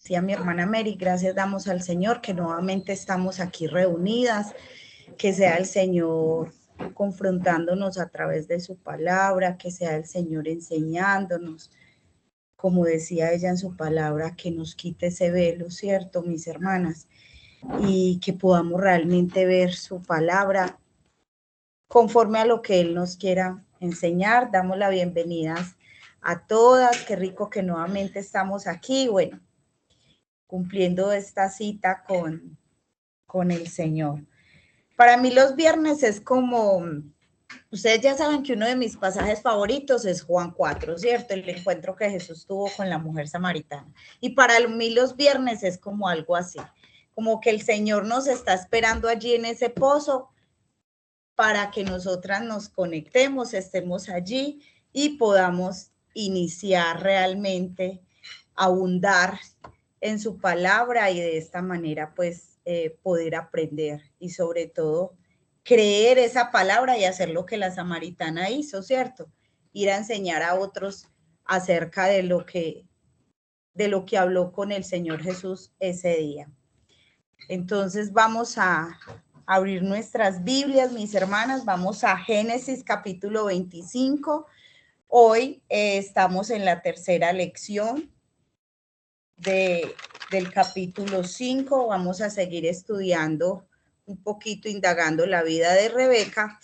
Sí, a mi hermana Mary, gracias damos al Señor que nuevamente estamos aquí reunidas, que sea el Señor confrontándonos a través de su palabra, que sea el Señor enseñándonos, como decía ella en su palabra, que nos quite ese velo, ¿cierto, mis hermanas? Y que podamos realmente ver su palabra conforme a lo que Él nos quiera enseñar. Damos la bienvenida a todas, qué rico que nuevamente estamos aquí, bueno, cumpliendo esta cita con el Señor. Para mí los viernes es como, ustedes ya saben que uno de mis pasajes favoritos es Juan 4, ¿cierto? El encuentro que Jesús tuvo con la mujer samaritana. Y para mí los viernes es como algo así, como que el Señor nos está esperando allí en ese pozo para que nosotras nos conectemos, estemos allí y podamos iniciar realmente, abundar en su palabra y de esta manera pues poder aprender y sobre todo creer esa palabra y hacer lo que la samaritana hizo, ¿cierto? Ir a enseñar a otros acerca de lo que habló con el Señor Jesús ese día. Entonces vamos a abrir nuestras Biblias, mis hermanas, vamos a Génesis capítulo 25. Hoy estamos en la tercera lección del capítulo 5. Vamos a seguir estudiando un poquito, indagando la vida de Rebeca.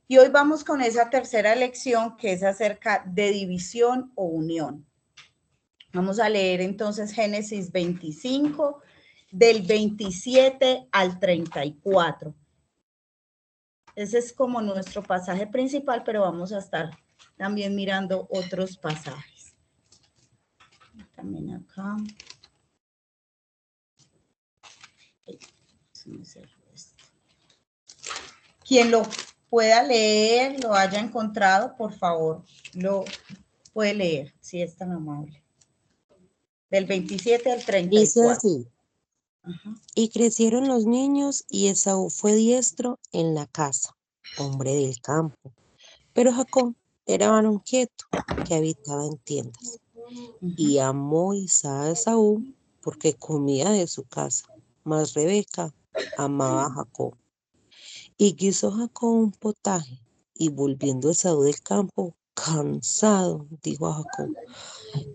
Y hoy vamos con esa tercera lección que es acerca de división o unión. Vamos a leer entonces Génesis 25, del 27 al 34. Ese es como nuestro pasaje principal, pero vamos a estar también mirando otros pasajes. También acá. Quien lo pueda leer, lo haya encontrado, por favor, lo puede leer, si es tan amable. Del 27 al 34. Dice así. Ajá. Y crecieron los niños y Esaú fue diestro en la casa, hombre del campo. Pero Jacob era varón quieto, que habitaba en tiendas. Y amó Isaac a Esaú porque comía de su casa, mas Rebeca amaba a Jacob. Y quiso Jacob un potaje, y volviendo Esaú del campo, cansado, dijo a Jacob: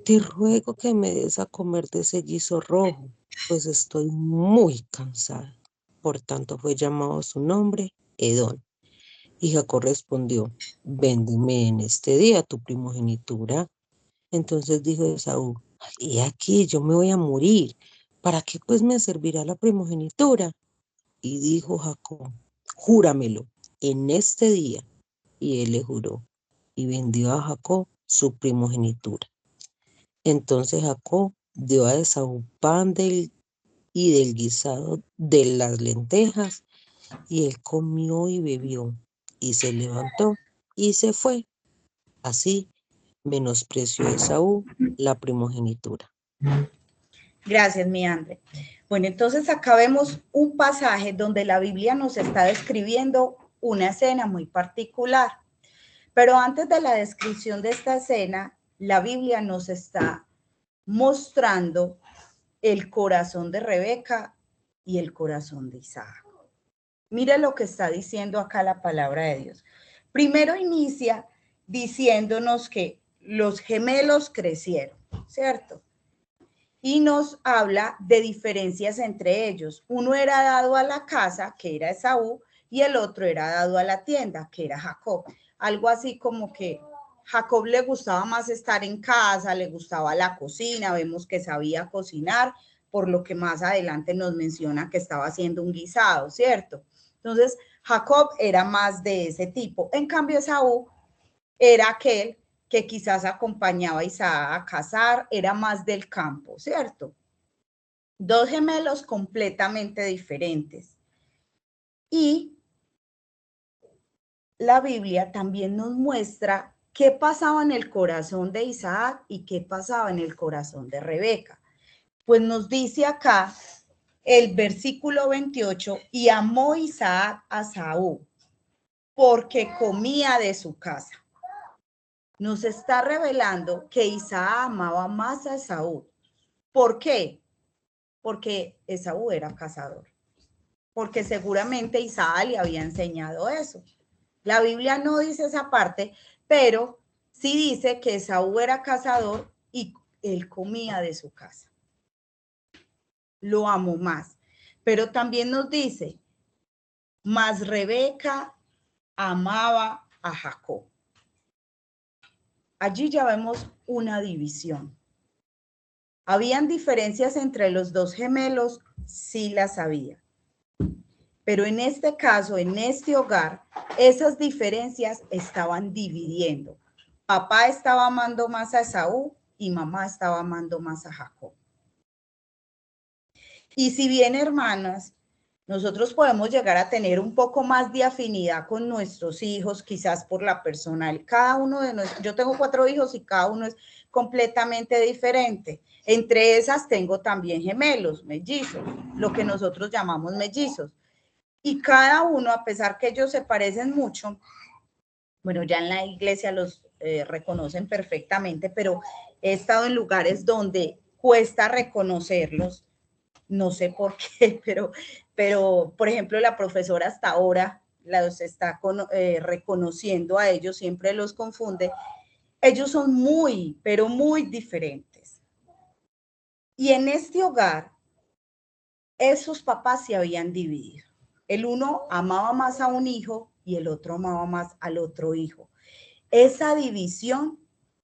te ruego que me des a comer de ese guiso rojo, pues estoy muy cansado. Por tanto fue llamado su nombre Edom. Y Jacob respondió: véndeme en este día tu primogenitura. Entonces dijo Esaú: he aquí, yo me voy a morir, ¿para qué pues me servirá la primogenitura? Y dijo Jacob: júramelo en este día. Y él le juró, y vendió a Jacob su primogenitura. Entonces Jacob dio a Esaú pan y del guisado de las lentejas, y él comió y bebió, y se levantó y se fue. Así menospreció Esaú la primogenitura. Gracias, mi André. Bueno, entonces acá vemos un pasaje donde la Biblia nos está describiendo una escena muy particular. Pero antes de la descripción de esta escena, la Biblia nos está mostrando el corazón de Rebeca y el corazón de Isaac. Mire lo que está diciendo acá la palabra de Dios. Primero inicia diciéndonos que los gemelos crecieron, ¿cierto? Y nos habla de diferencias entre ellos. Uno era dado a la casa, que era Esaú, y el otro era dado a la tienda, que era Jacob. Algo así como que Jacob le gustaba más estar en casa, le gustaba la cocina, vemos que sabía cocinar, por lo que más adelante nos menciona que estaba haciendo un guisado, ¿cierto? Entonces, Jacob era más de ese tipo. En cambio, Esaú era aquel que quizás acompañaba a Isaac a cazar, era más del campo, ¿cierto? Dos gemelos completamente diferentes. Y la Biblia también nos muestra qué pasaba en el corazón de Isaac y qué pasaba en el corazón de Rebeca. Pues nos dice acá el versículo 28, y amó Isaac a Esaú porque comía de su casa. Nos está revelando que Isaac amaba más a Esaú. ¿Por qué? porque Esaú era cazador, porque seguramente Isaac le había enseñado eso. La Biblia no dice esa parte, pero sí dice que Esaú era cazador y él comía de su casa. Lo amó más. Pero también nos dice, mas Rebeca amaba a Jacob. Allí ya vemos una división. ¿Habían diferencias entre los dos gemelos? Sí las había. Pero en este caso, en este hogar, esas diferencias estaban dividiendo. Papá estaba amando más a Esaú y mamá estaba amando más a Jacob. Y si bien, hermanas, nosotros podemos llegar a tener un poco más de afinidad con nuestros hijos, quizás por la personal. Cada uno de nosotros, yo tengo 4 hijos y cada uno es completamente diferente. Entre esas tengo también gemelos, mellizos, lo que nosotros llamamos mellizos. Y cada uno, a pesar que ellos se parecen mucho, bueno, ya en la iglesia los reconocen perfectamente, pero he estado en lugares donde cuesta reconocerlos, no sé por qué, pero por ejemplo, la profesora hasta ahora los está reconociendo a ellos, siempre los confunde. Ellos son muy, pero muy diferentes. Y en este hogar, esos papás se habían dividido. El uno amaba más a un hijo y el otro amaba más al otro hijo. Esa división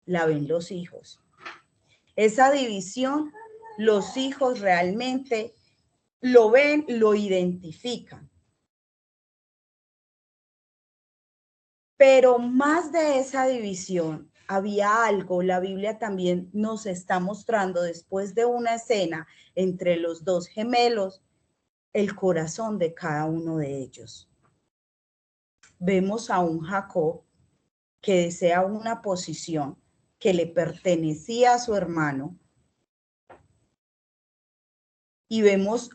la ven los hijos. Esa división, los hijos realmente lo ven, lo identifican. Pero más de esa división, había algo, la Biblia también nos está mostrando después de una escena entre los dos gemelos, el corazón de cada uno de ellos. Vemos a un Jacob que desea una posición que le pertenecía a su hermano y vemos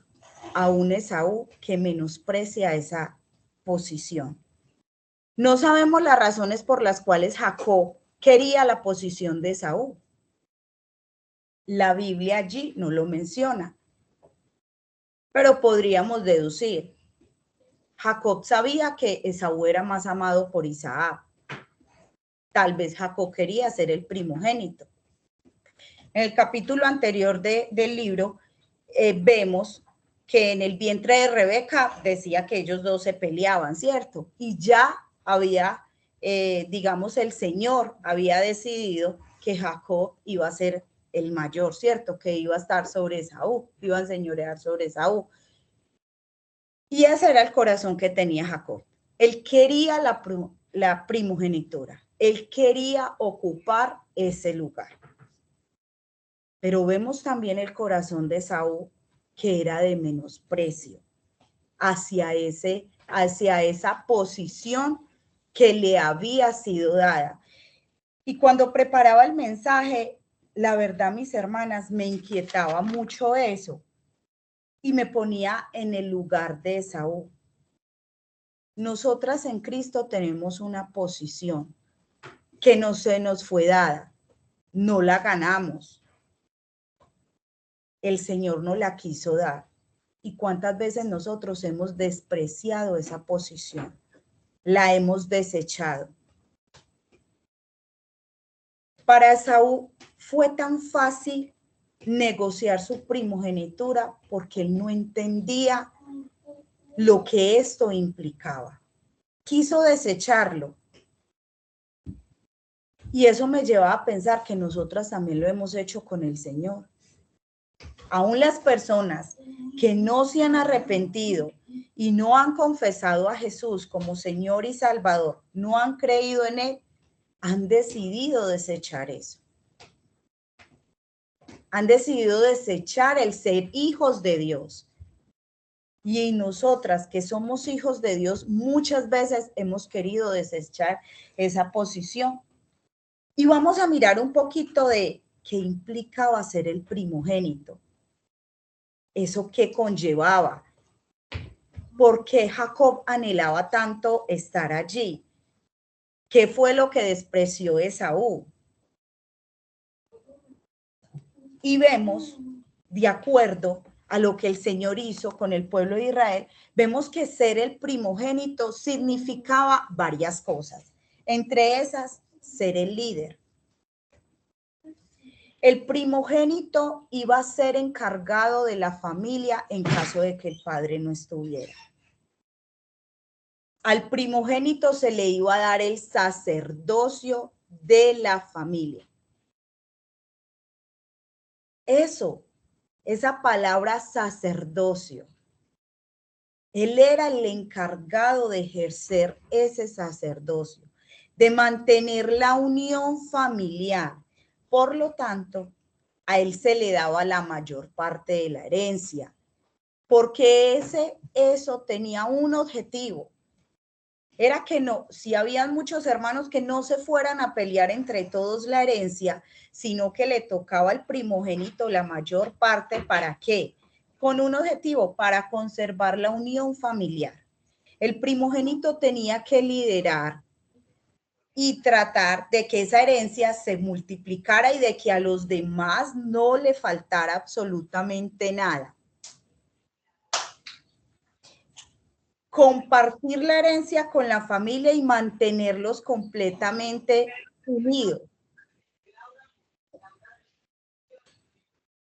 a un Esaú que menosprecia esa posición. No sabemos las razones por las cuales Jacob quería la posición de Esaú. La Biblia allí no lo menciona, pero podríamos deducir. Jacob sabía que Esaú era más amado por Isaac. Tal vez Jacob quería ser el primogénito. En el capítulo anterior del libro vemos que en el vientre de Rebeca decía que ellos dos se peleaban, ¿cierto? Y ya había, digamos, el Señor había decidido que Jacob iba a ser el mayor, ¿cierto? Que iba a estar sobre Esaú, iba a enseñorear sobre Esaú. Y ese era el corazón que tenía Jacob. Él quería la primogenitura, él quería ocupar ese lugar. Pero vemos también el corazón de Esaú, que era de menosprecio hacia esa posición que le había sido dada. Y cuando preparaba el mensaje, la verdad, mis hermanas, me inquietaba mucho eso y me ponía en el lugar de Esaú. Nosotras en Cristo tenemos una posición que no se nos fue dada, no la ganamos. El Señor no la quiso dar. ¿Y cuántas veces nosotros hemos despreciado esa posición? La hemos desechado. Para Esaú fue tan fácil negociar su primogenitura porque él no entendía lo que esto implicaba. Quiso desecharlo. Y eso me lleva a pensar que nosotras también lo hemos hecho con el Señor. Aún las personas que no se han arrepentido y no han confesado a Jesús como Señor y Salvador, no han creído en Él, han decidido desechar eso. Han decidido desechar el ser hijos de Dios. Y nosotras que somos hijos de Dios, muchas veces hemos querido desechar esa posición. Y vamos a mirar un poquito de qué implicaba ser el primogénito. ¿Eso qué conllevaba? ¿Por qué Jacob anhelaba tanto estar allí? ¿Qué fue lo que despreció Esaú? Y vemos, de acuerdo a lo que el Señor hizo con el pueblo de Israel, vemos que ser el primogénito significaba varias cosas. Entre esas, ser el líder. El primogénito iba a ser encargado de la familia en caso de que el padre no estuviera. Al primogénito se le iba a dar el sacerdocio de la familia. Esa palabra sacerdocio. Él era el encargado de ejercer ese sacerdocio, de mantener la unión familiar. Por lo tanto, a él se le daba la mayor parte de la herencia, porque eso tenía un objetivo. Era que no, si habían muchos hermanos que no se fueran a pelear entre todos la herencia, sino que le tocaba al primogénito la mayor parte. ¿Para qué? Con un objetivo, para conservar la unión familiar. El primogénito tenía que liderar y tratar de que esa herencia se multiplicara y de que a los demás no le faltara absolutamente nada. Compartir la herencia con la familia y mantenerlos completamente unidos.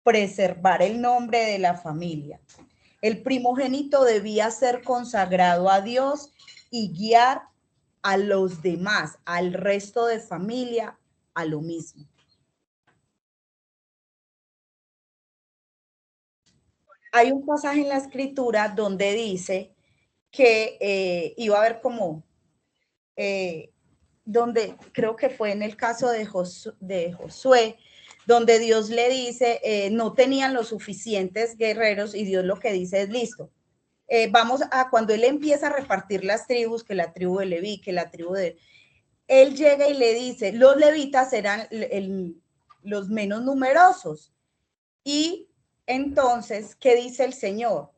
Preservar el nombre de la familia. El primogénito debía ser consagrado a Dios y guiar a los demás, al resto de familia, a lo mismo. Hay un pasaje en la escritura donde dice que iba a haber como, donde creo que fue en el caso de Josué, donde Dios le dice, no tenían los suficientes guerreros y Dios lo que dice es, listo, vamos a, cuando él empieza a repartir las tribus, que la tribu de Leví, que la tribu de... Él llega y le dice, los levitas eran los menos numerosos. Y entonces, ¿qué dice el Señor?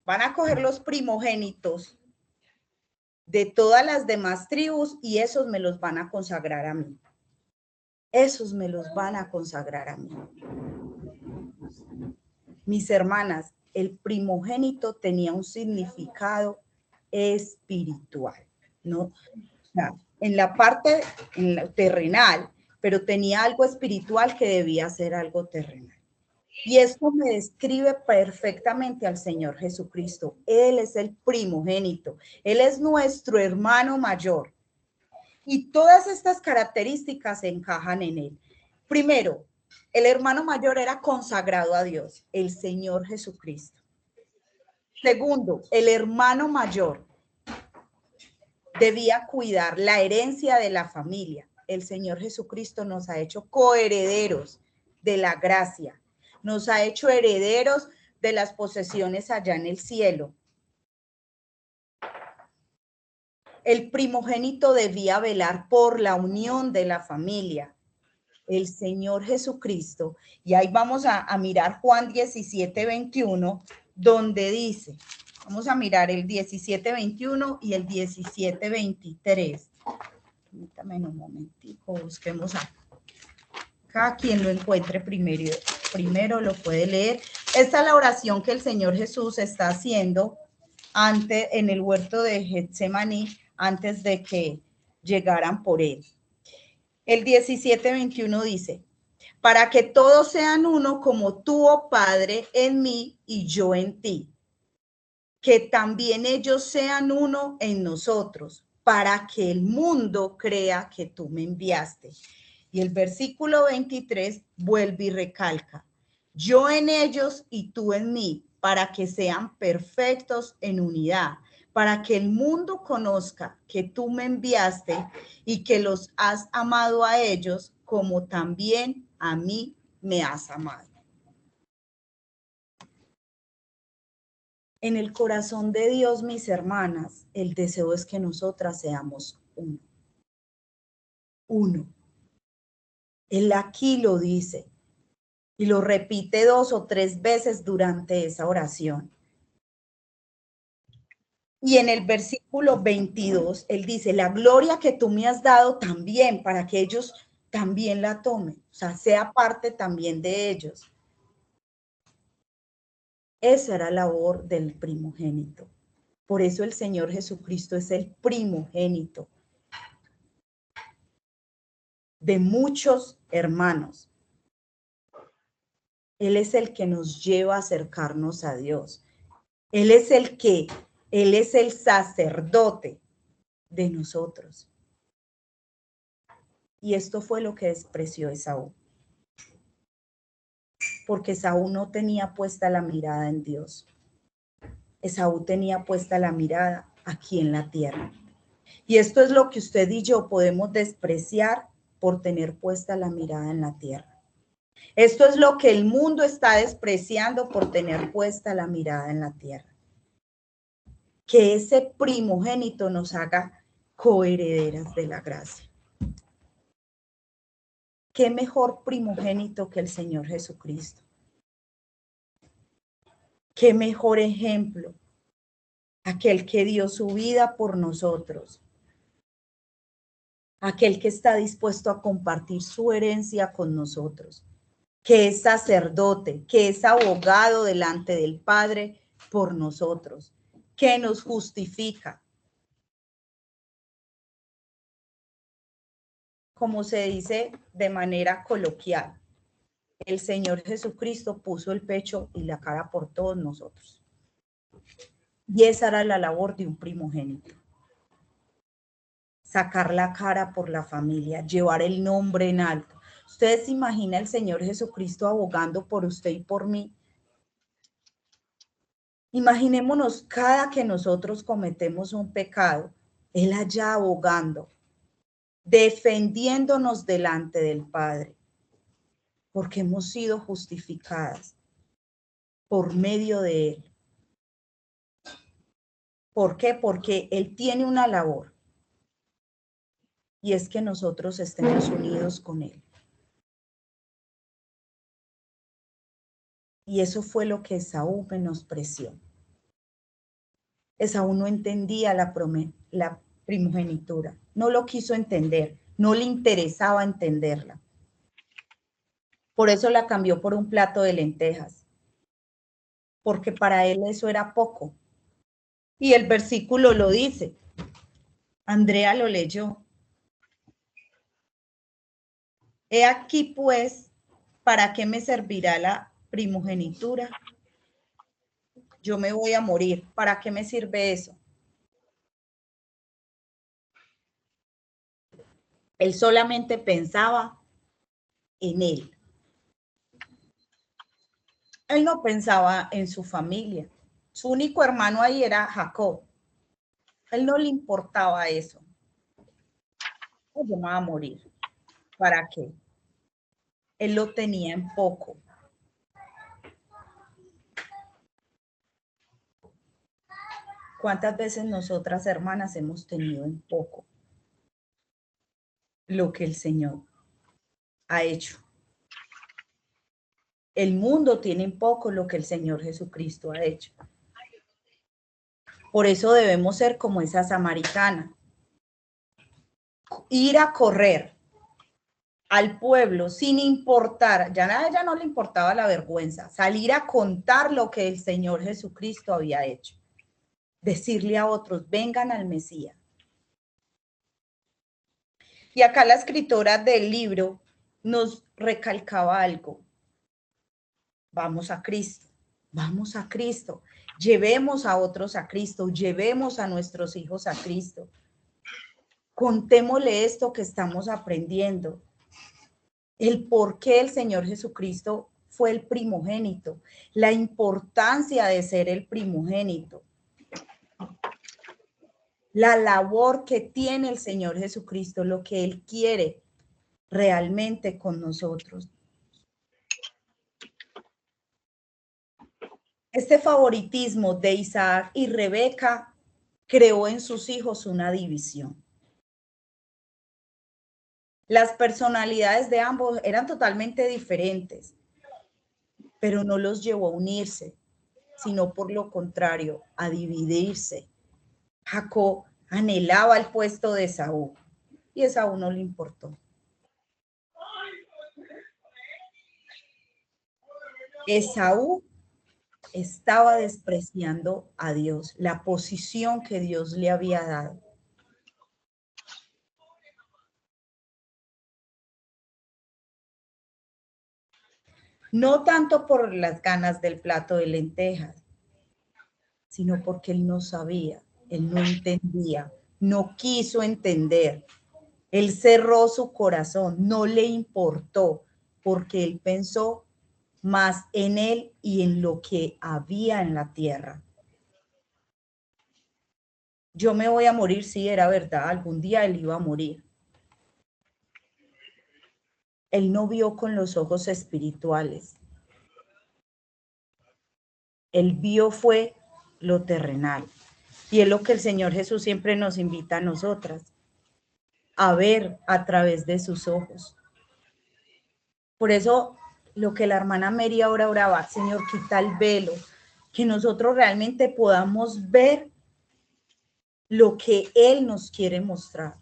Van a coger los primogénitos de todas las demás tribus y esos me los van a consagrar a mí. Esos me los van a consagrar a mí. Mis hermanas, el primogénito tenía un significado espiritual, ¿no? O sea, en la parte terrenal, pero tenía algo espiritual que debía ser algo terrenal. Y esto me describe perfectamente al Señor Jesucristo. Él es el primogénito. Él es nuestro hermano mayor. Y todas estas características se encajan en él. Primero, el hermano mayor era consagrado a Dios, el Señor Jesucristo. Segundo, el hermano mayor debía cuidar la herencia de la familia. El Señor Jesucristo nos ha hecho coherederos de la gracia. Nos ha hecho herederos de las posesiones allá en el cielo. El primogénito debía velar por la unión de la familia. El Señor Jesucristo, y ahí vamos a mirar Juan 17:21, donde dice, vamos a mirar el 17:21 y el 17:23. Permítame un momentico, busquemos acá quien lo encuentre primero lo puede leer. Esta es la oración que el Señor Jesús está haciendo en el huerto de Getsemaní antes de que llegaran por él. El 17:21 dice, para que todos sean uno como tú, oh Padre, en mí y yo en ti. Que también ellos sean uno en nosotros, para que el mundo crea que tú me enviaste. Y el versículo 23 vuelve y recalca, yo en ellos y tú en mí, para que sean perfectos en unidad, para que el mundo conozca que tú me enviaste y que los has amado a ellos como también a mí me has amado. En el corazón de Dios, mis hermanas, el deseo es que nosotras seamos uno. Uno. Él aquí lo dice y lo repite 2 o 3 veces durante esa oración. Y en el versículo 22, él dice, la gloria que tú me has dado también, para que ellos también la tomen, o sea, sea parte también de ellos. Esa era la labor del primogénito. Por eso el Señor Jesucristo es el primogénito de muchos hermanos. Él es el que nos lleva a acercarnos a Dios. Él es el sacerdote de nosotros. Y esto fue lo que despreció Esaú. Porque Esaú no tenía puesta la mirada en Dios. Esaú tenía puesta la mirada aquí en la tierra. Y esto es lo que usted y yo podemos despreciar por tener puesta la mirada en la tierra. Esto es lo que el mundo está despreciando por tener puesta la mirada en la tierra. Que ese primogénito nos haga coherederas de la gracia. ¿Qué mejor primogénito que el Señor Jesucristo? ¿Qué mejor ejemplo? Aquel que dio su vida por nosotros. Aquel que está dispuesto a compartir su herencia con nosotros. Que es sacerdote, que es abogado delante del Padre por nosotros. Que nos justifica. Como se dice de manera coloquial, el Señor Jesucristo puso el pecho y la cara por todos nosotros. Y esa era la labor de un primogénito. Sacar la cara por la familia, llevar el nombre en alto. ¿Ustedes se imaginan el Señor Jesucristo abogando por usted y por mí? Imaginémonos cada que nosotros cometemos un pecado, Él allá abogando, defendiéndonos delante del Padre, porque hemos sido justificadas por medio de Él. ¿Por qué? Porque Él tiene una labor y es que nosotros estemos unidos con Él. Y eso fue lo que Esaú menospreció. Esaú no entendía la primogenitura, no lo quiso entender, no le interesaba entenderla. Por eso la cambió por un plato de lentejas, porque para él eso era poco. Y el versículo lo dice. Andrea lo leyó. He aquí pues, ¿para qué me servirá la primogenitura? Yo me voy a morir. ¿Para qué me sirve eso? Él solamente pensaba en él. Él no pensaba en su familia. Su único hermano ahí era Jacob. Él no le importaba eso. Yo me voy a morir. ¿Para qué? Él lo tenía en poco. ¿Cuántas veces nosotras, hermanas, hemos tenido en poco lo que el Señor ha hecho? El mundo tiene en poco lo que el Señor Jesucristo ha hecho. Por eso debemos ser como esa samaritana. Ir a correr al pueblo sin importar, ya a ella no le importaba la vergüenza, salir a contar lo que el Señor Jesucristo había hecho. Decirle a otros, vengan al Mesías. Y acá la escritora del libro nos recalcaba algo. Vamos a Cristo, vamos a Cristo. Llevemos a otros a Cristo, llevemos a nuestros hijos a Cristo. Contémosle esto que estamos aprendiendo. El por qué el Señor Jesucristo fue el primogénito, la importancia de ser el primogénito, la labor que tiene el Señor Jesucristo, lo que Él quiere realmente con nosotros. Este favoritismo de Isaac y Rebeca creó en sus hijos una división. Las personalidades de ambos eran totalmente diferentes, pero no los llevó a unirse, sino por lo contrario, a dividirse. Jacob anhelaba el puesto de Esaú y Esaú no le importó. Esaú estaba despreciando a Dios, la posición que Dios le había dado. No tanto por las ganas del plato de lentejas, sino porque él no sabía, él no entendía, no quiso entender. Él cerró su corazón, no le importó, porque él pensó más en él y en lo que había en la tierra. Yo me voy a morir, sí, era verdad, algún día él iba a morir. Él no vio con los ojos espirituales. Él vio fue lo terrenal. Y es lo que el Señor Jesús siempre nos invita a nosotras, a ver a través de sus ojos. Por eso lo que la hermana Mary ahora oraba, Señor, quita el velo, que nosotros realmente podamos ver lo que Él nos quiere mostrar.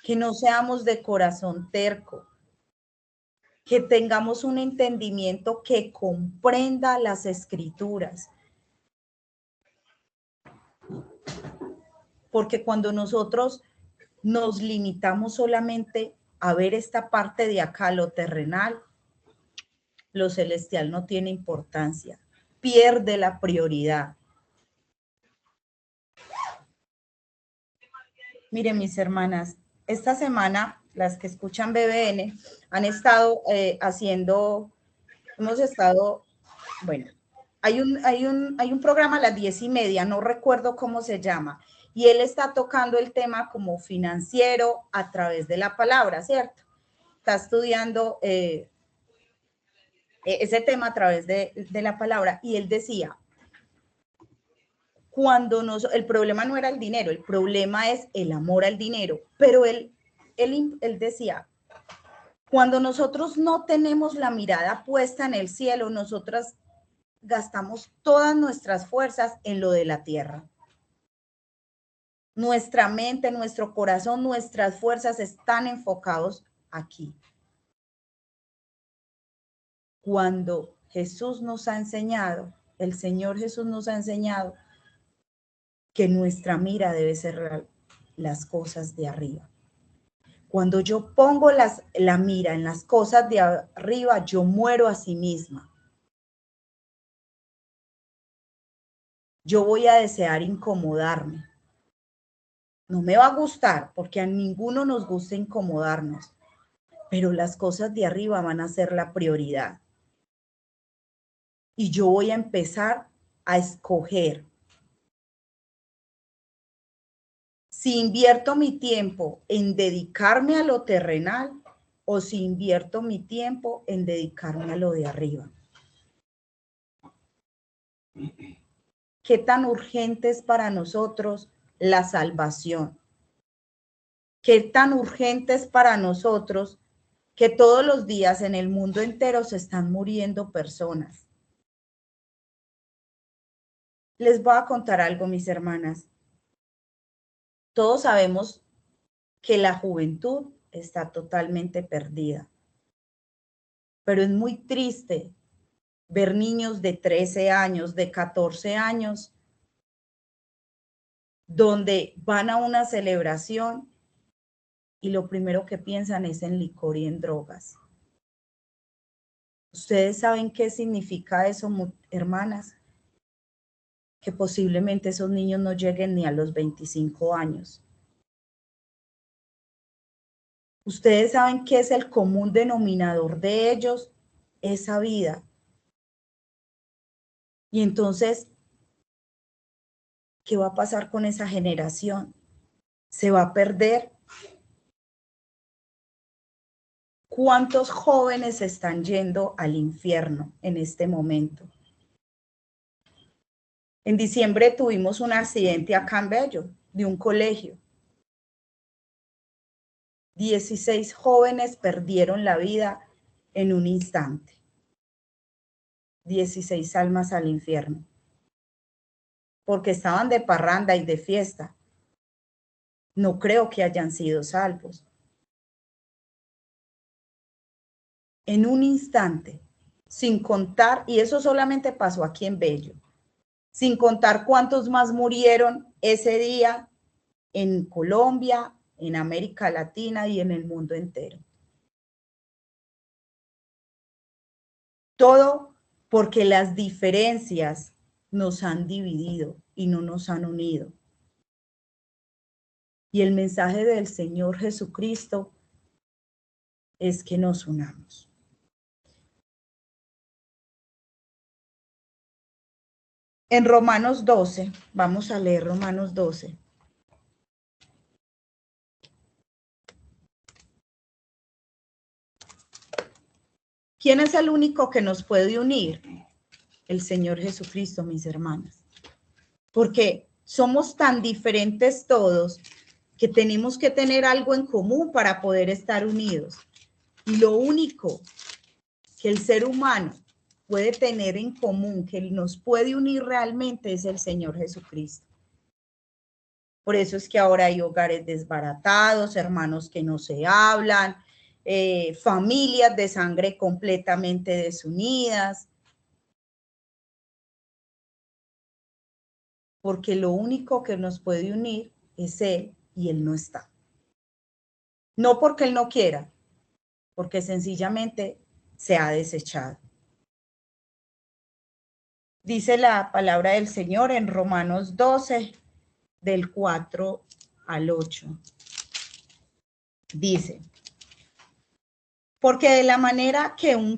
Que no seamos de corazón terco, que tengamos un entendimiento que comprenda las escrituras. Porque cuando nosotros nos limitamos solamente a ver esta parte de acá, lo terrenal, lo celestial no tiene importancia, pierde la prioridad. Miren, mis hermanas, esta semana las que escuchan BBN han estado hemos estado, bueno, hay un programa a las 10:30, no recuerdo cómo se llama, y él está tocando el tema como financiero a través de la palabra, ¿cierto? Está estudiando ese tema a través de la palabra, y él decía, el problema no era el dinero, el problema es el amor al dinero, pero él decía, cuando nosotros no tenemos la mirada puesta en el cielo, nosotras gastamos todas nuestras fuerzas en lo de la tierra. Nuestra mente, nuestro corazón, nuestras fuerzas están enfocados aquí. Cuando Jesús nos ha enseñado, el Señor Jesús nos ha enseñado que nuestra mira debe ser las cosas de arriba. Cuando yo pongo la mira en las cosas de arriba, yo muero a sí misma. Yo voy a desear incomodarme. No me va a gustar, porque a ninguno nos gusta incomodarnos, pero las cosas de arriba van a ser la prioridad. Y yo voy a empezar a escoger. Si invierto mi tiempo en dedicarme a lo terrenal o si invierto mi tiempo en dedicarme a lo de arriba. ¿Qué tan urgente es para nosotros la salvación? ¿Qué tan urgente es para nosotros que todos los días en el mundo entero se están muriendo personas? Les voy a contar algo, mis hermanas. Todos sabemos que la juventud está totalmente perdida, pero es muy triste ver niños de 13 años, de 14 años, donde van a una celebración y lo primero que piensan es en licor y en drogas. ¿Ustedes saben qué significa eso, hermanas? Que posiblemente esos niños no lleguen ni a los 25 años. Ustedes saben qué es el común denominador de ellos, esa vida. Y entonces, ¿qué va a pasar con esa generación? ¿Se va a perder? ¿Cuántos jóvenes están yendo al infierno en este momento? En diciembre tuvimos un accidente acá en Bello, de un colegio. 16 jóvenes perdieron la vida en un instante. 16 almas al infierno. Porque estaban de parranda y de fiesta. No creo que hayan sido salvos. En un instante. sin contar, y eso solamente pasó aquí en Bello, sin contar cuántos más murieron ese día en Colombia, en América Latina y en el mundo entero. Todo porque las diferencias nos han dividido y no nos han unido. Y el mensaje del Señor Jesucristo es que nos unamos. En Romanos 12, vamos a leer Romanos 12. ¿Quién es el único que nos puede unir? El Señor Jesucristo, mis hermanas. Porque somos tan diferentes todos que tenemos que tener algo en común para poder estar unidos. Y lo único que el ser humano puede tener en común, que nos puede unir realmente, es el Señor Jesucristo. Por eso es que ahora hay hogares desbaratados, hermanos que no se hablan, familias de sangre completamente desunidas. Porque lo único que nos puede unir es Él y Él no está. No porque Él no quiera, porque sencillamente se ha desechado. Dice la palabra del Señor en Romanos 12, del 4 al 8. Dice, porque de la manera que en un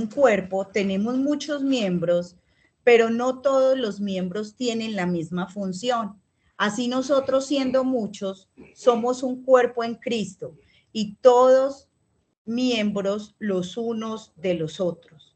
cuerpo tenemos muchos miembros, pero no todos los miembros tienen la misma función. Así nosotros, siendo muchos, somos un cuerpo en Cristo y todos miembros los unos de los otros.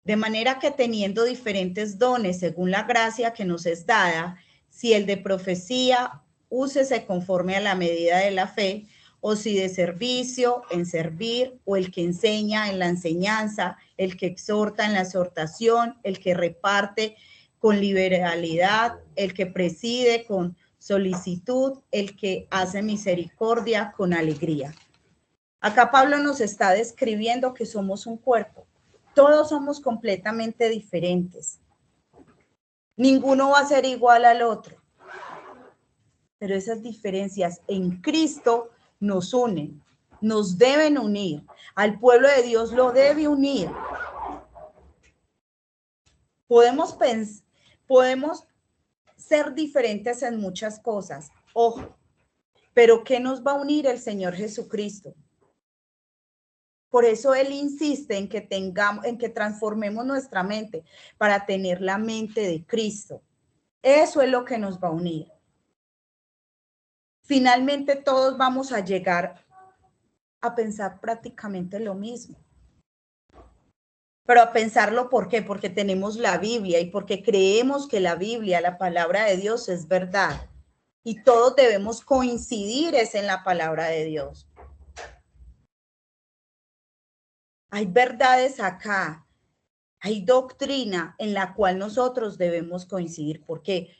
De manera que teniendo diferentes dones según la gracia que nos es dada, si el de profecía, úsese conforme a la medida de la fe, o si de servicio, en servir, o el que enseña en la enseñanza, el que exhorta en la exhortación, el que reparte con liberalidad, el que preside con solicitud, el que hace misericordia con alegría. Acá Pablo nos está describiendo que somos un cuerpo. Todos somos completamente diferentes. Ninguno va a ser igual al otro. Pero esas diferencias en Cristo nos unen, nos deben unir. Al pueblo de Dios lo debe unir. Podemos ser diferentes en muchas cosas, ojo, pero ¿qué nos va a unir? El Señor Jesucristo. Por eso Él insiste en que transformemos nuestra mente para tener la mente de Cristo. Eso es lo que nos va a unir. Finalmente todos vamos a llegar a pensar prácticamente lo mismo. Pero a pensarlo, ¿por qué? Porque tenemos la Biblia y porque creemos que la Biblia, la palabra de Dios, es verdad. Y todos debemos coincidir en la palabra de Dios. Hay verdades acá, hay doctrina en la cual nosotros debemos coincidir. ¿Por qué?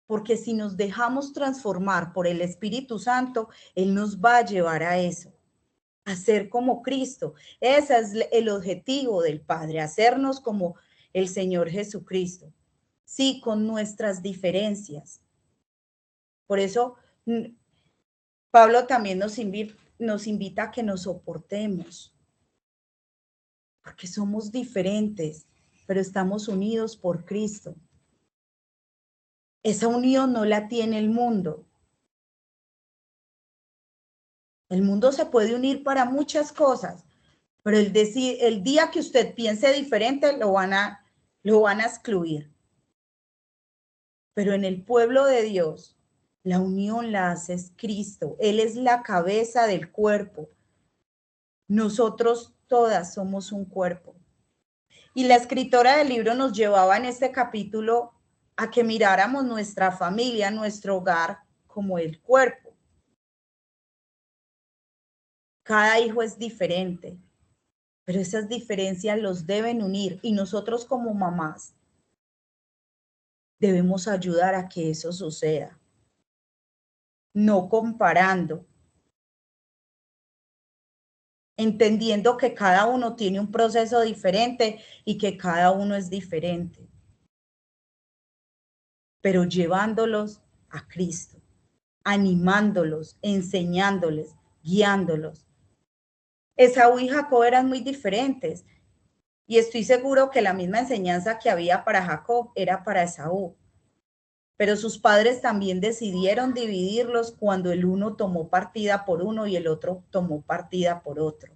Porque si nos dejamos transformar por el Espíritu Santo, Él nos va a llevar a eso, a ser como Cristo. Ese es el objetivo del Padre, hacernos como el Señor Jesucristo. Sí, con nuestras diferencias. Por eso Pablo también nos invita a que nos soportemos, porque somos diferentes, pero estamos unidos por Cristo. Esa unión no la tiene el mundo. El mundo se puede unir para muchas cosas, pero el día que usted piense diferente lo van a excluir. Pero en el pueblo de Dios, la unión la hace Cristo. Él es la cabeza del cuerpo. Nosotros todas somos un cuerpo. Y la escritora del libro nos llevaba en este capítulo a que miráramos nuestra familia, nuestro hogar, como el cuerpo. Cada hijo es diferente, pero esas diferencias los deben unir y nosotros como mamás debemos ayudar a que eso suceda. No comparando, entendiendo que cada uno tiene un proceso diferente y que cada uno es diferente, pero llevándolos a Cristo, animándolos, enseñándoles, guiándolos. Esaú y Jacob eran muy diferentes y estoy seguro que la misma enseñanza que había para Jacob era para Esaú. Pero sus padres también decidieron dividirlos cuando el uno tomó partida por uno y el otro tomó partida por otro.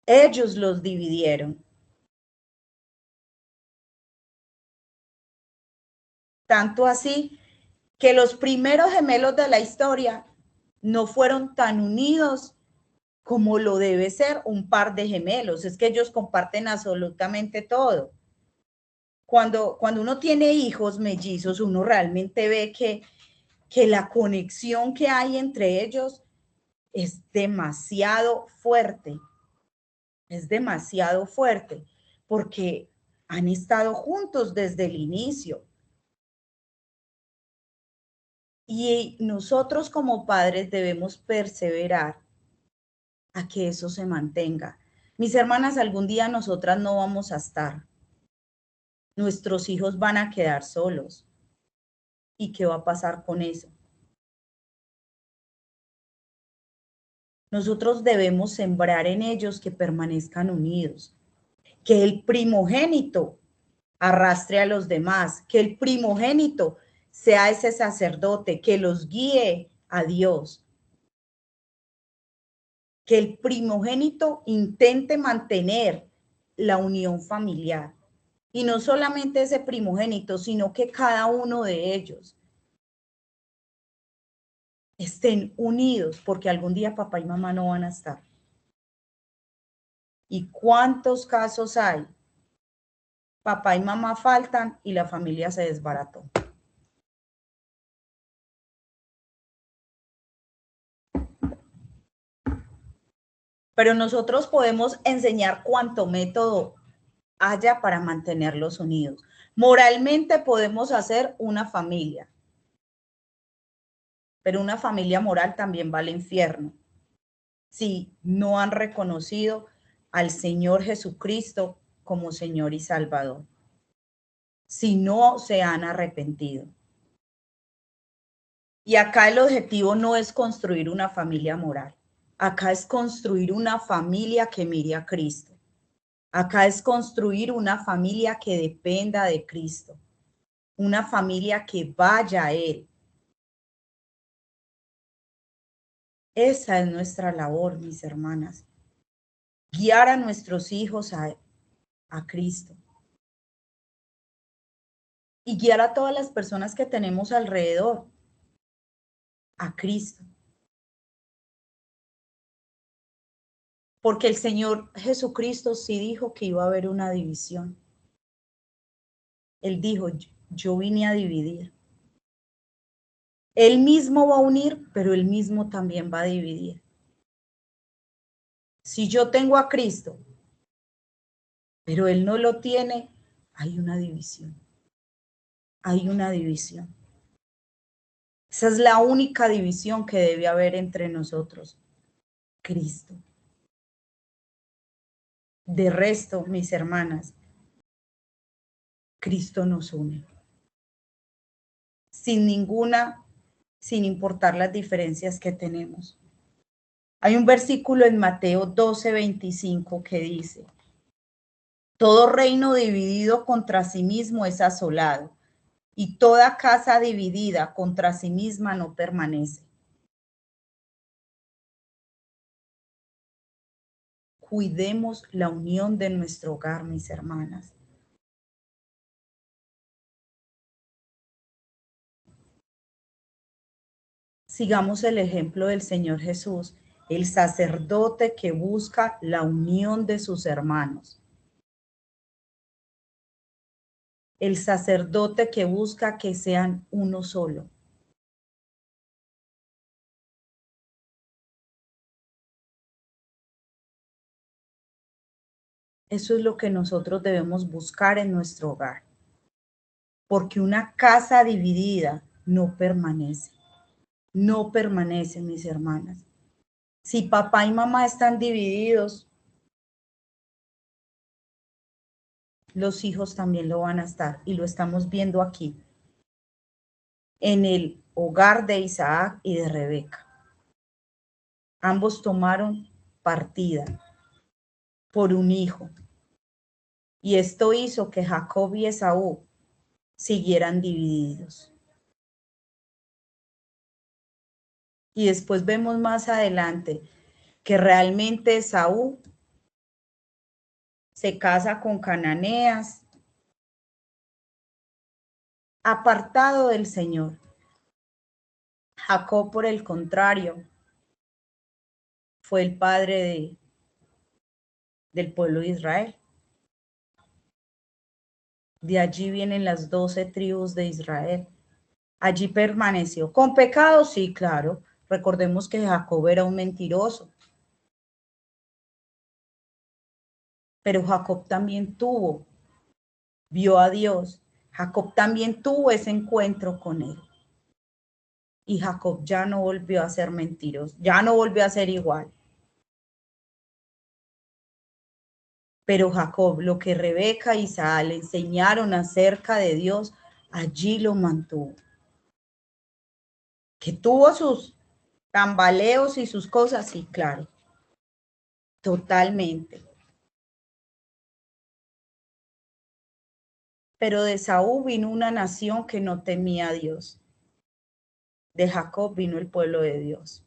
Ellos los dividieron. Tanto así que los primeros gemelos de la historia no fueron tan unidos como lo debe ser un par de gemelos. Es que ellos comparten absolutamente todo. Cuando uno tiene hijos mellizos, uno realmente ve que la conexión que hay entre ellos es demasiado fuerte. Es demasiado fuerte porque han estado juntos desde el inicio. Y nosotros como padres debemos perseverar a que eso se mantenga. Mis hermanas, algún día nosotras no vamos a estar. Nuestros hijos van a quedar solos. ¿Y qué va a pasar con eso? Nosotros debemos sembrar en ellos que permanezcan unidos, que el primogénito arrastre a los demás, que el primogénito sea ese sacerdote que los guíe a Dios, que el primogénito intente mantener la unión familiar. Y no solamente ese primogénito, sino que cada uno de ellos estén unidos, porque algún día papá y mamá no van a estar. ¿Y cuántos casos hay? Papá y mamá faltan y la familia se desbarató. Pero nosotros podemos enseñar cuánto método haya para mantenerlos unidos. Moralmente podemos hacer una familia, pero una familia moral también va al infierno si no han reconocido al Señor Jesucristo como Señor y Salvador, si no se han arrepentido. Y acá el objetivo no es construir una familia moral, acá es construir una familia que mire a Cristo, acá es construir una familia que dependa de Cristo, una familia que vaya a Él. Esa es nuestra labor, mis hermanas, guiar a nuestros hijos a Cristo y guiar a todas las personas que tenemos alrededor a Cristo. Porque el Señor Jesucristo sí dijo que iba a haber una división. Él dijo, yo vine a dividir. Él mismo va a unir, pero él mismo también va a dividir. Si yo tengo a Cristo, pero él no lo tiene, hay una división. Hay una división. Esa es la única división que debe haber entre nosotros. Cristo. De resto, mis hermanas, Cristo nos une. Sin importar las diferencias que tenemos. Hay un versículo en Mateo 12:25 que dice, todo reino dividido contra sí mismo es asolado, y toda casa dividida contra sí misma no permanece. Cuidemos la unión de nuestro hogar, mis hermanas. Sigamos el ejemplo del Señor Jesús, el sacerdote que busca la unión de sus hermanos. El sacerdote que busca que sean uno solo. Eso es lo que nosotros debemos buscar en nuestro hogar. Porque una casa dividida no permanece. No permanece, mis hermanas. Si papá y mamá están divididos, los hijos también lo van a estar, y lo estamos viendo aquí, en el hogar de Isaac y de Rebeca. Ambos tomaron partida por un hijo, y esto hizo que Jacob y Esaú siguieran divididos. Y después vemos más adelante que realmente Esaú se casa con cananeas, apartado del Señor. Jacob, por el contrario, fue el padre del pueblo de Israel. De allí vienen las 12 tribus de Israel. Allí permaneció. ¿Con pecado? Sí, claro. Recordemos que Jacob era un mentiroso. Pero Jacob también vio a Dios. Jacob también tuvo ese encuentro con él. Y Jacob ya no volvió a ser mentiroso, ya no volvió a ser igual. Pero Jacob, lo que Rebeca y Isaac le enseñaron acerca de Dios, allí lo mantuvo. Que tuvo sus tambaleos y sus cosas, sí, claro, totalmente. Pero de Saúl vino una nación que no temía a Dios. De Jacob vino el pueblo de Dios.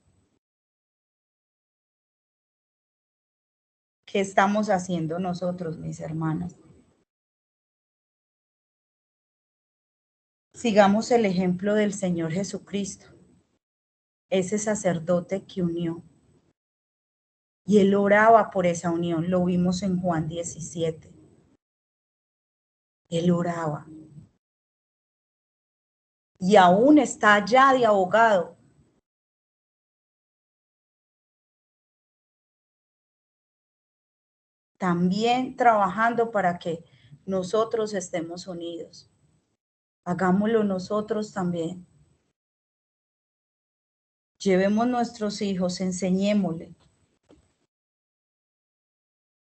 ¿Qué estamos haciendo nosotros, mis hermanas? Sigamos el ejemplo del Señor Jesucristo, ese sacerdote que unió. Y él oraba por esa unión, lo vimos en Juan 17. Él oraba. Y aún está allá de abogado. También trabajando para que nosotros estemos unidos. Hagámoslo nosotros también. Llevemos nuestros hijos, enseñémosle.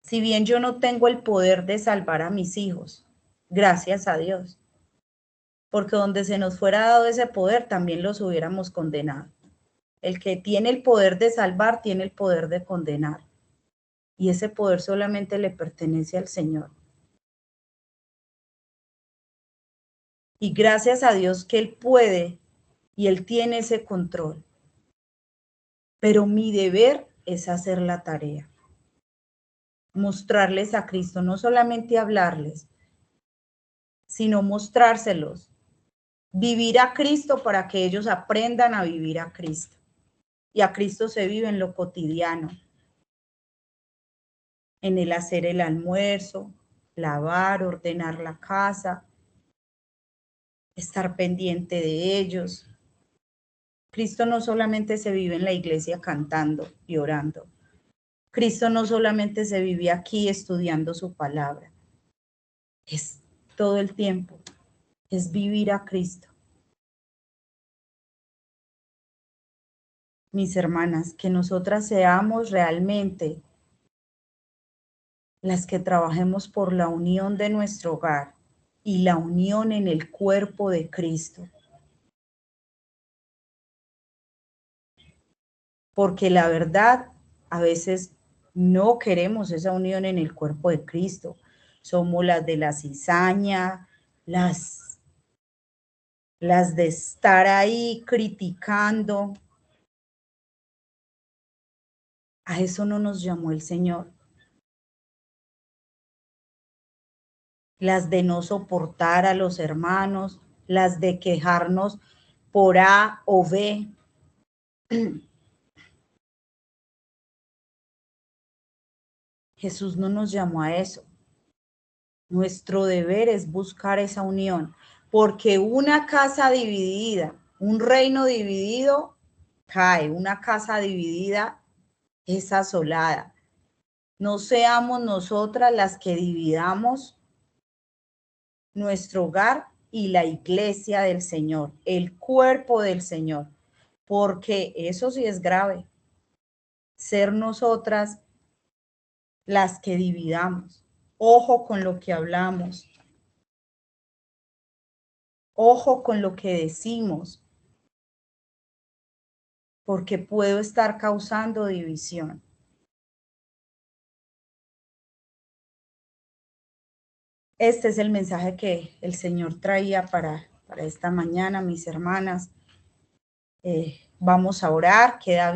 Si bien yo no tengo el poder de salvar a mis hijos, gracias a Dios, porque donde se nos fuera dado ese poder, también los hubiéramos condenado. El que tiene el poder de salvar, tiene el poder de condenar. Y ese poder solamente le pertenece al Señor. Y gracias a Dios que Él puede y Él tiene ese control. Pero mi deber es hacer la tarea. Mostrarles a Cristo, no solamente hablarles, sino mostrárselos. Vivir a Cristo para que ellos aprendan a vivir a Cristo. Y a Cristo se vive en lo cotidiano, en el hacer el almuerzo, lavar, ordenar la casa, estar pendiente de ellos. Cristo no solamente se vive en la iglesia cantando y orando. Cristo no solamente se vive aquí estudiando su palabra. Es todo el tiempo. Es vivir a Cristo. Mis hermanas, que nosotras seamos realmente las que trabajemos por la unión de nuestro hogar y la unión en el cuerpo de Cristo. Porque la verdad, a veces no queremos esa unión en el cuerpo de Cristo. Somos las de la cizaña, las de estar ahí criticando. A eso no nos llamó el Señor. Las de no soportar a los hermanos, las de quejarnos por A o B. Jesús no nos llamó a eso. Nuestro deber es buscar esa unión, porque una casa dividida, un reino dividido, cae. Una casa dividida es asolada. No seamos nosotras las que dividamos nuestro hogar y la iglesia del Señor, el cuerpo del Señor, porque eso sí es grave. ser nosotras las que dividamos. Ojo con lo que hablamos. Ojo con lo que decimos, porque puedo estar causando división. Este es el mensaje que el Señor traía para esta mañana, mis hermanas. Vamos a orar, queda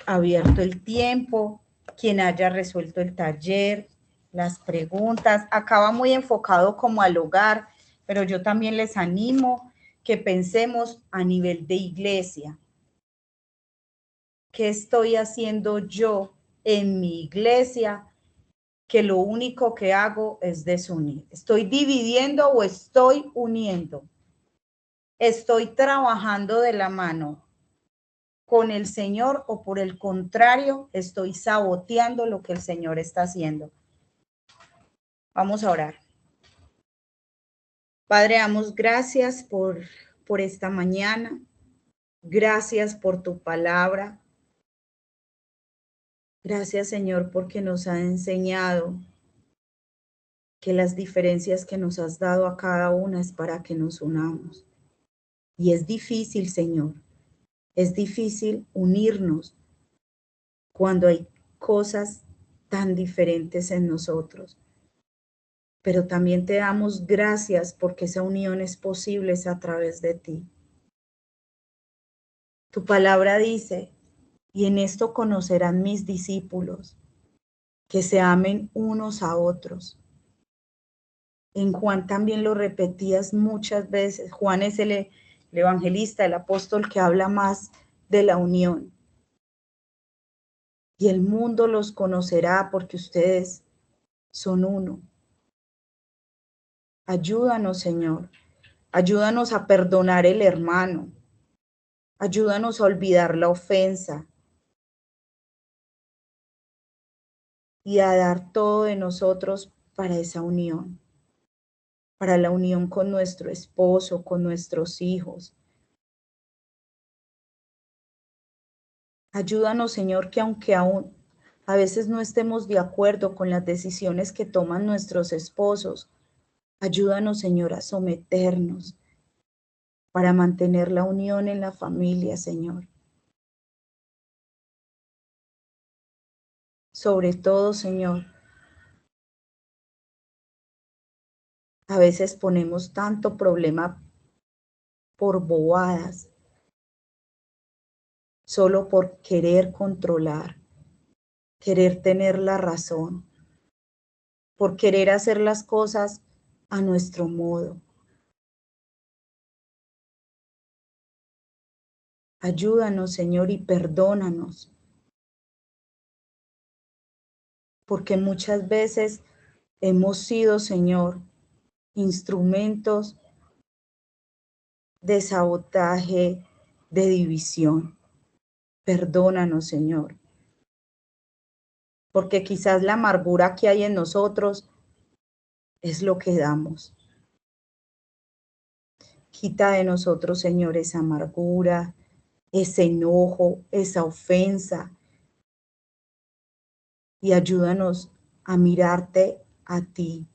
abierto el tiempo. Quien haya resuelto el taller, las preguntas, acaba muy enfocado como al hogar, pero yo también les animo que pensemos a nivel de iglesia. ¿Qué estoy haciendo yo en mi iglesia? Que lo único que hago es desunir. ¿Estoy dividiendo o estoy uniendo? ¿Estoy trabajando de la mano con el Señor o por el contrario, estoy saboteando lo que el Señor está haciendo? Vamos a orar. Padre, damos gracias por esta mañana. Gracias por tu palabra. Gracias, Señor, porque nos ha enseñado que las diferencias que nos has dado a cada una es para que nos unamos. Y es difícil, Señor, es difícil unirnos cuando hay cosas tan diferentes en nosotros. Pero también te damos gracias porque esa unión es posible a través de ti. Tu palabra dice, y en esto conocerán mis discípulos, que se amen unos a otros. En Juan también lo repetías muchas veces. Juan es el evangelista, el apóstol que habla más de la unión. Y el mundo los conocerá porque ustedes son uno. Ayúdanos, Señor. Ayúdanos a perdonar el hermano. Ayúdanos a olvidar la ofensa y a dar todo de nosotros para esa unión, para la unión con nuestro esposo, con nuestros hijos. Ayúdanos, Señor, que aunque aún a veces no estemos de acuerdo con las decisiones que toman nuestros esposos, ayúdanos, Señor, a someternos para mantener la unión en la familia, Señor. Sobre todo, Señor, a veces ponemos tanto problema por bobadas, solo por querer controlar, querer tener la razón, por querer hacer las cosas a nuestro modo. Ayúdanos, Señor, y perdónanos, porque muchas veces hemos sido, Señor, instrumentos de sabotaje, de división. Perdónanos, Señor, porque quizás la amargura que hay en nosotros es lo que damos. Quita de nosotros, Señor, esa amargura, ese enojo, esa ofensa, y ayúdanos a mirarte a ti.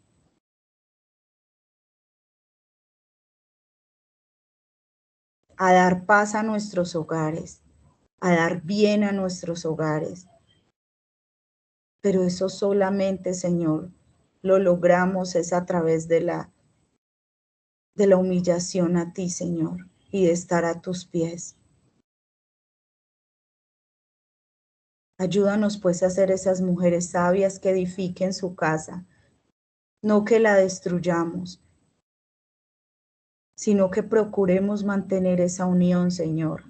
A dar paz a nuestros hogares, a dar bien a nuestros hogares. Pero eso solamente, Señor, lo logramos es a través de la humillación a ti, Señor, y de estar a tus pies. Ayúdanos pues a ser esas mujeres sabias que edifiquen su casa, no que la destruyamos, sino que procuremos mantener esa unión, Señor.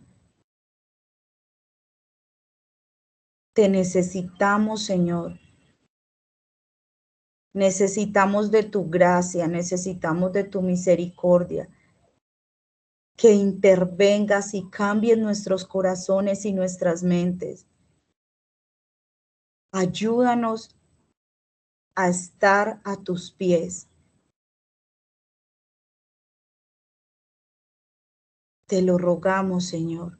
Te necesitamos, Señor. Necesitamos de tu gracia, necesitamos de tu misericordia, que intervengas y cambies nuestros corazones y nuestras mentes. Ayúdanos a estar a tus pies. Te lo rogamos, Señor.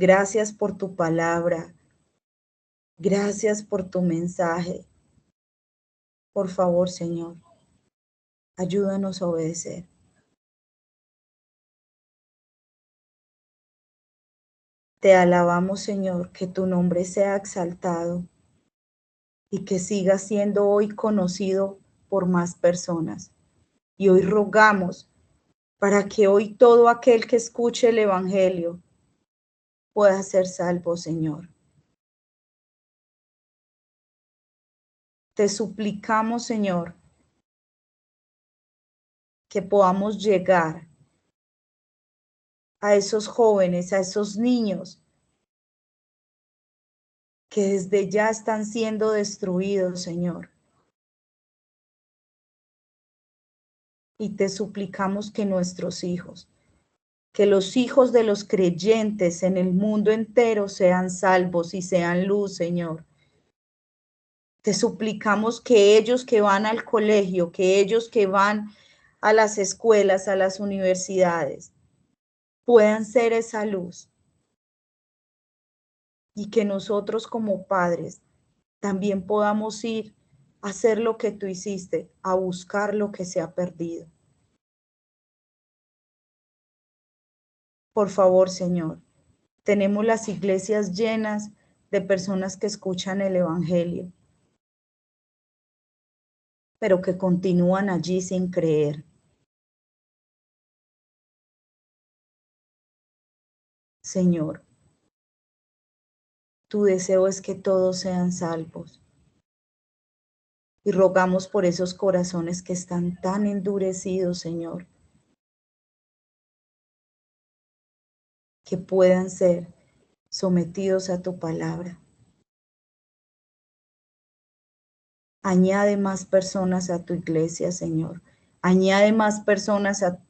Gracias por tu palabra. Gracias por tu mensaje. Por favor, Señor, ayúdanos a obedecer. Te alabamos, Señor, que tu nombre sea exaltado y que siga siendo hoy conocido por más personas. Y hoy rogamos para que hoy todo aquel que escuche el Evangelio pueda ser salvo, Señor. Te suplicamos, Señor, que podamos llegar a esos jóvenes, a esos niños que desde ya están siendo destruidos, Señor. Y te suplicamos que nuestros hijos, que los hijos de los creyentes en el mundo entero sean salvos y sean luz, Señor. Te suplicamos que ellos que van al colegio, que ellos que van a las escuelas, a las universidades, puedan ser esa luz. Y que nosotros como padres también podamos ir a hacer lo que tú hiciste, a buscar lo que se ha perdido. Por favor, Señor, tenemos las iglesias llenas de personas que escuchan el Evangelio, pero que continúan allí sin creer. Señor, tu deseo es que todos sean salvos. Y rogamos por esos corazones que están tan endurecidos, Señor, que puedan ser sometidos a tu palabra. Añade más personas a tu iglesia, Señor. Añade más personas a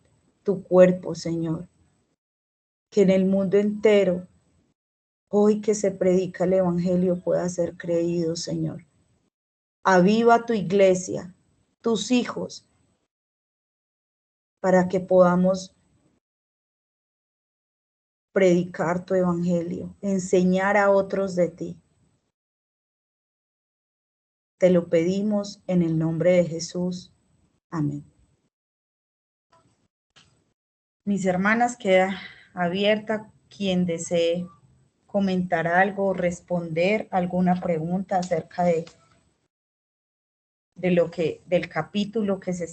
tu cuerpo, Señor. Que en el mundo entero, hoy que se predica el Evangelio, pueda ser creído, Señor. Aviva tu iglesia, tus hijos, para que podamos predicar tu Evangelio, enseñar a otros de ti. Te lo pedimos en el nombre de Jesús. Amén. Mis hermanas, queda abierta quien desee comentar algo, responder alguna pregunta acerca de del capítulo que se